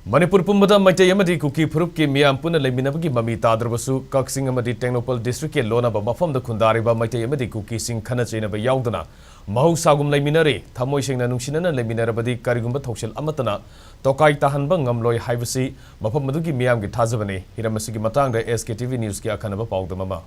Manipur Pumbada Meitei Amadi Kuki Puruki Miam Punna Leminabagi Mami Tadrabasu Kaksing Amadi Technopol District Lona Mafam the Kundariba Meitei Amadi Kuki Sing Kanachina Yaudana Mahu Sagum Leminari Tamoy Sing Nanushinana Leminarabadi Karigumba Toshel Amatana Tokai Tahanbang Amloy Hivasi Mapamaduki Miam Gitazavani Hiramasigi Matang the SKTV News Kia Kanaba Pau the Mama.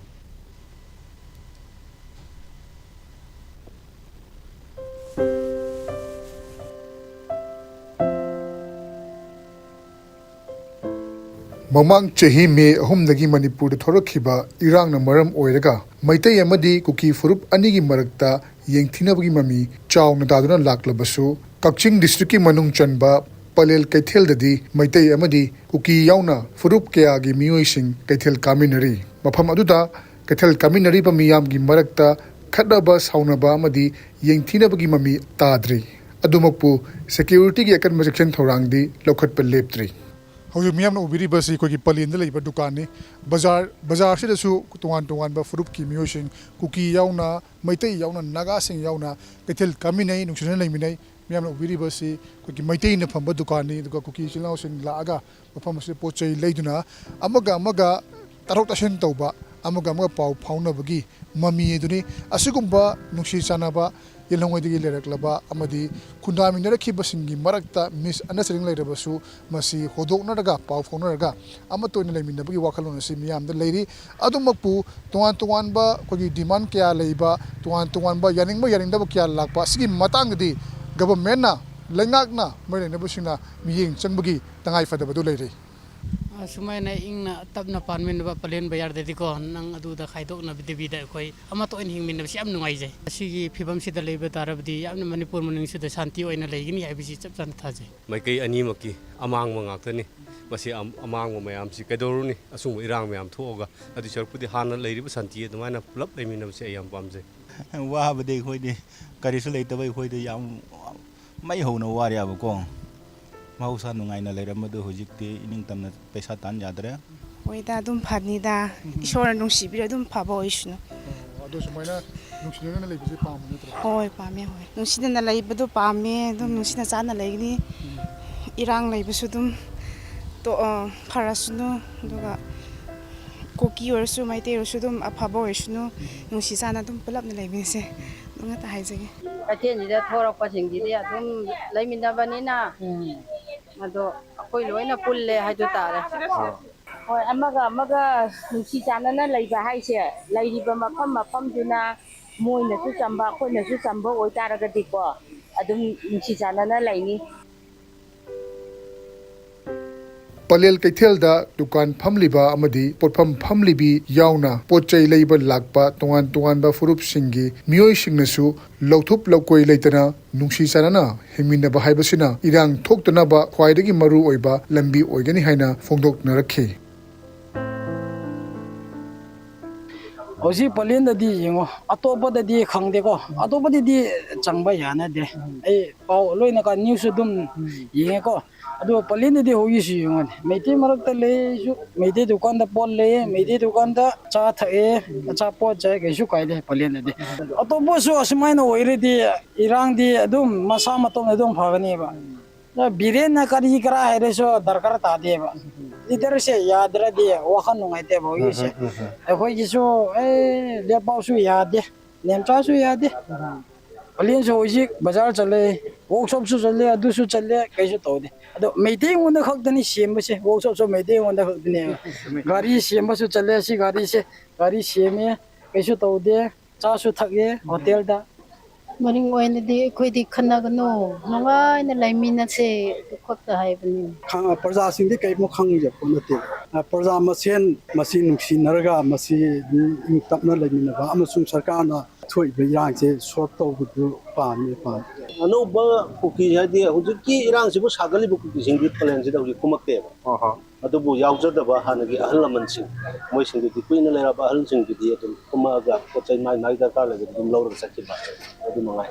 Mamang Chahi May Homdagi Manipur the Thorokiba, Irang Namaram Oiraga, Meitei Amadi, Kuki Furup Anigi Marakta, Yengtinabagi Mami, Chow Nataduna Laklabasu, Kakching District Manung Chanba, Palel Keithel Dadi, Meitei Amadi, Kuki Yauna, Furup Keagi Muising, Keithel Kamminari, Mapamaduda, Keithel Kamminari Pamiam Gimarakta, Kadabas Haunaba Amadi, Yengtinabagi Mami Tadri, Adumapu, Security Yakan Section Thorangdi, Lokat Peleptri. Hꯧji miyamna ubiri basi ko ki palin dele ba dukan ni bazar se su tuan ba fruit ki miyosing kuki yauna Meitei yauna naga sing yauna Keithel Kamminai nungsun leiminai miyamna ubiri basi ko ki Meitei na phamba dukan ni duka kuki chilau sing laaga mafam se pochai leiduna amaga tarok tasen tauba amaga pau phauna bagi mami duni asigumba nungsi sanaba Yelongway Leraklaba, Amadi, Kundami Nerakibasingi, Marakta, Miss Anasering Lerabasu, Masi, Hodok Naraga, Pau Fonaga, Amato in Leminabi Wakalon Simiam, the lady, Adumapu, Tuan ba, Kogi demand Kia Leba, Tuan ba, Yaning Yarinda Kia Lapa, Sigi Matangdi, Governmenta, Lengagna, Marin Nebusina, Ming, Changbagi, Tangai for the Badu lady. Sumay ing na tab na panmin ba palen bayar de ko nang adu da khaidok na bidebida khoi amato in hingmin na siam nungai je asigi phibam sida leiba tarabdi yamna Manipur maning sida shanti oina leigini aibisi chap chan thaje Maikei ani maki amang mangak ni masi amang mayam si kedoruni asung irang mayam thoga adu charpudi hana leiriba shanti adumana pulap leiminam se yam pamje wa bade khoi de karisu leitabai khoi de yam mai hona waria ba ko Mausa nungaina leramadu hojikti ining tamna paisa tan yadre Oida dum phanida ishora nungsibira dum phabo isnu Ado sumaina nungsidena leibisi pam nutra Hoi pame hoi nungsidena leibadu pame dum nungsina chana leigni irang leibisu dum to pharasunu duga Kuki orsu Meitei orsu dum aphabo isnu nungsi chana dum pulapna leibise dunga ta haijege Athenida thorakpasingidi adum leiminabanina Ado akoi loina pulle haidu tare hoi amaga nungsi chanana leiba haise leiriba mafam duna moina su chamba khoina su chamba oi taragadi ko adum nungsi chanana leini Palel Keithel da dukan phamliba amadi potpham phamlibi yauna pochai leiba lakpa tongan ba furup singi mioi singnasu lawthup lawkoi leitana nungsi sanana himina ba haibasina irang thoktana ba khwaidagi maru oiba lambi oigani haina fongdok narakhi Osi palen da di yengo atopa da di khangde ko atopa di changba yana de ai pau loina ka news dum yenge ko adu palen di hoyi si yengo Meitei marakta le ju Meitei dukan da pol le Meitei dukan da cha thae cha po jai ge su kai de palen di atopa su asmaina oire di irang di dum masa matom dum phagani ba biren na kari kara hai so darkar ta de ba idhar se yaad ra di wakhan nungai te ba hoyi se khoi ji so le pau su yaad de nem cha su yaad de Alien so hoyi bazar chale workshop su chale adu su chale kai su to de ado Meitei ngon da khak dani sem ba se workshop so Meitei ngon da khak dani gari sem ba su chale si gari sem kai su to de cha su thak ye hotel da Maring oina di koi di khanagano nongai na laimina se khokta haibani Parza sing di kai mo khang je ponate Parza masen masi nungsi naraga masi tapna laimina ba amasung sarkar na thoi bayang je sort to bu pa Ano ba kuki hadi hujiki irang sibu sagali bu kuki sing di plan je dawi kumakte ba adu bu yaujada ba hanagi ahal laman sing moi sing di kuina lera ba ahal sing di adu kumaga kochai nai da kar lagi dum lawr sakki ba adu mangai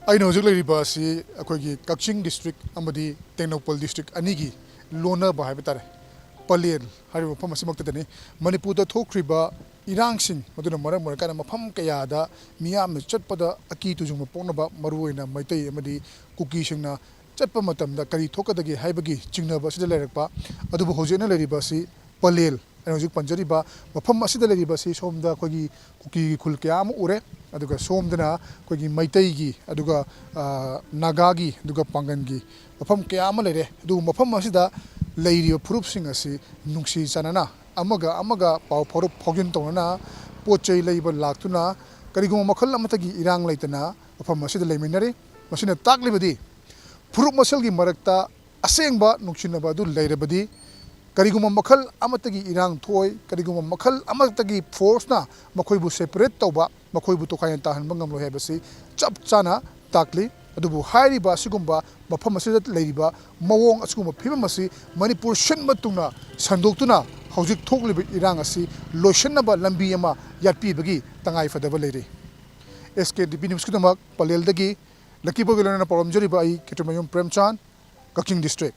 I know Zugli Basi, Akogi, Kakching district, Amadi, Technopol district, Anigi, Lona Bahabitare, Palien, Haribo Pamasimakatani, Manipur the Tokriba, Irang Sing, Maduna Maramaka, Mapam Kayada, Miam, Chatpada, Aki to Jumaponaba, Maruina, Meitei, Amadi, Kuki Shina, ꯆꯠꯄ ꯃꯇꯝꯗ ꯀꯔꯤ ꯊꯣꯛꯀꯗꯒꯦ ꯍꯥꯏꯕꯒꯤ ꯆꯤꯡꯅꯕ ꯑꯁꯤꯗ ꯂꯩꯔꯛꯄ ꯑꯗꯨꯕꯨ ꯍꯧꯖꯤꯛꯅ ꯂꯩꯔꯤꯕ ꯑꯁꯤ ꯄꯂꯦꯜ ꯑꯩꯅ ꯍꯧꯖꯤꯛ ꯄꯟꯖꯔꯤꯕ ꯃꯐꯝ ꯑꯁꯤꯗ ꯂꯩꯔꯤꯕ ꯑꯁꯤ ꯁꯣꯝꯗ ꯑꯩꯈꯣꯏꯒꯤ ꯀꯨꯀꯤꯒꯤ ꯈꯨꯜ ꯀꯌꯥ ꯑꯃ ꯎꯔꯦ ꯑꯗꯨꯒ ꯁꯣꯝꯗꯅ ꯑꯩꯈꯣꯏꯒꯤ ꯃꯩꯇꯩꯒꯤ ꯑꯗꯨꯒ ꯅꯥꯒꯥꯒꯤ ꯑꯗꯨꯒ ꯄꯥꯡꯒꯟꯒꯤ ꯃꯐꯝ ꯀꯌꯥ ꯑꯃ ꯂꯩꯔꯦ ꯑꯗꯨꯒ ꯃꯐꯝ ꯑꯁꯤꯗ ꯂꯩꯔꯤꯕ ꯐꯨꯔꯨꯞꯁꯤꯡ ꯑꯁꯤ ꯅꯨꯡꯁꯤ ꯆꯥꯟꯅꯅ ꯑꯃꯒ ꯄꯥꯎ ꯐꯥꯎꯖꯤꯟ ꯇꯧꯅꯅ ꯄꯣꯠ ꯆꯩ ꯂꯩꯕ ꯂꯥꯛꯇꯨꯅ ꯀꯔꯤꯒꯨꯝꯕ ꯃꯈꯜ ꯑꯃꯠꯇꯒꯤ ꯏꯔꯥꯡ ꯂꯩꯇꯅ ꯃꯐꯝ ꯑꯁꯤꯗ ꯂꯩꯃꯤꯟꯅꯔꯤ ꯃꯁꯤꯅ ꯇꯥꯛꯂꯤꯕꯗꯤ ꯐꯨꯔꯨꯞ ꯃꯁꯦꯜꯒꯤ ꯃꯔꯛꯇ ꯑꯁꯦꯡꯕ ꯅꯨꯡꯁꯤꯅꯕ ꯑꯗꯨ ꯂꯩꯔꯕꯗꯤ ꯀꯔꯤꯒꯨꯝꯕ ꯃꯈꯜ ꯑꯃꯠꯇꯒꯤ ꯏꯔꯥꯡ ꯊꯣꯛꯑꯣꯏ ꯀꯔꯤꯒꯨꯝꯕ ꯃꯈꯜ ꯑꯃꯠꯇꯒꯤ ꯐꯣꯔꯁꯅ ꯃꯈꯣꯏꯕꯨ ꯁꯦꯄꯔꯦꯠ ꯇꯧꯕ ꯃꯈꯣꯏꯕꯨ ꯇꯣꯈꯥꯏꯅ ꯇꯥꯍꯟꯕ ꯉꯝꯂꯣꯏ ꯍꯥꯏꯕꯁꯤ ꯆꯞ ꯆꯥꯅ ꯇꯥꯛꯂꯤ ꯑꯗꯨꯕꯨ ꯍꯥꯏꯔꯤꯕ ꯑꯁꯤꯒꯨꯝꯕ ꯃꯐꯝ ꯑꯁꯤꯗ ꯂꯩꯔꯤꯕ ꯃꯑꯣꯡ ꯑꯁꯤꯒꯨꯝꯕ ꯐꯤꯕꯝ ꯑꯁꯤ ꯃꯅꯤꯄꯨꯔ ꯁꯤꯟꯕ ꯊꯨꯡꯅ ꯁꯟꯗꯣꯛꯇꯨꯅ ꯍꯧꯖꯤꯛ ꯊꯣꯛꯂꯤꯕ ꯏꯔꯥꯡ ꯑꯁꯤ ꯂꯣꯏꯁꯤꯟꯅꯕ ꯂꯝꯕꯤ ꯑꯃ ꯌꯥꯠꯄꯤꯕꯒꯤ ꯇꯉꯥꯏꯐꯗꯕ ꯂꯩꯔꯤ SKTV ꯅ꯭ꯌꯨꯁꯀꯤꯗꯃꯛ ꯄꯂꯦꯜꯗꯒꯤ ꯂꯛꯀꯤꯕꯣꯏꯒ ꯂꯣꯏꯅꯅ ꯄꯥꯎꯗꯝꯖꯔꯤꯕ ꯑꯩ ꯈꯦꯇ꯭ꯔꯤꯃꯌꯨꯝ ꯄ꯭ꯔꯦꯝꯆꯥꯟ ꯀꯛꯆꯤꯡ ꯗꯤꯁꯇ꯭ꯔꯤꯛ